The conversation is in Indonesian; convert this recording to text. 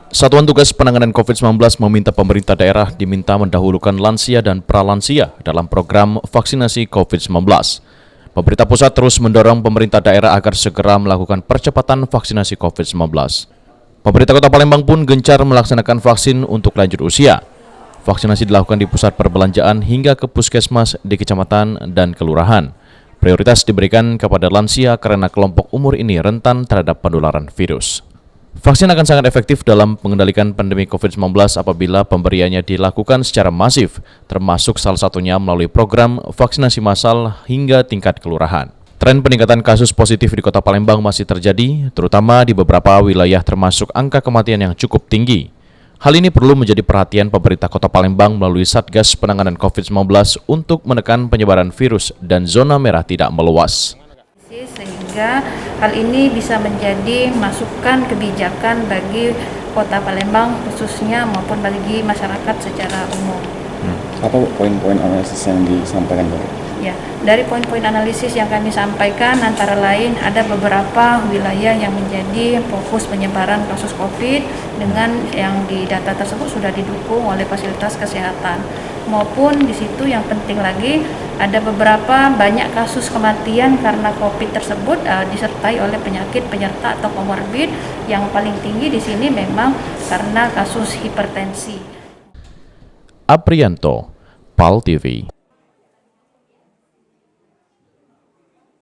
Satuan Tugas Penanganan COVID-19 meminta pemerintah daerah diminta mendahulukan lansia dan pralansia dalam program vaksinasi COVID-19. Pemerintah pusat terus mendorong pemerintah daerah agar segera melakukan percepatan vaksinasi COVID-19. Pemerintah Kota Palembang pun gencar melaksanakan vaksin untuk lanjut usia. Vaksinasi dilakukan di pusat perbelanjaan hingga ke puskesmas di kecamatan dan kelurahan. Prioritas diberikan kepada lansia karena kelompok umur ini rentan terhadap penularan virus. Vaksin akan sangat efektif dalam mengendalikan pandemi COVID-19 apabila pemberiannya dilakukan secara masif, termasuk salah satunya melalui program vaksinasi massal hingga tingkat kelurahan. Tren peningkatan kasus positif di Kota Palembang masih terjadi, terutama di beberapa wilayah termasuk angka kematian yang cukup tinggi. Hal ini perlu menjadi perhatian pemerintah Kota Palembang melalui Satgas Penanganan COVID-19 untuk menekan penyebaran virus dan zona merah tidak meluas. Sehingga hal ini bisa menjadi masukan kebijakan bagi Kota Palembang khususnya maupun bagi masyarakat secara umum. Apa poin-poin analisis yang disampaikan Pak? Ya, dari poin-poin analisis yang kami sampaikan antara lain ada beberapa wilayah yang menjadi fokus penyebaran kasus COVID dengan yang di data tersebut sudah didukung oleh fasilitas kesehatan. Maupun di situ yang penting lagi ada beberapa banyak kasus kematian karena COVID tersebut disertai oleh penyakit penyerta atau komorbid. Yang paling tinggi di sini memang karena kasus hipertensi. Aprianto, PAL TV.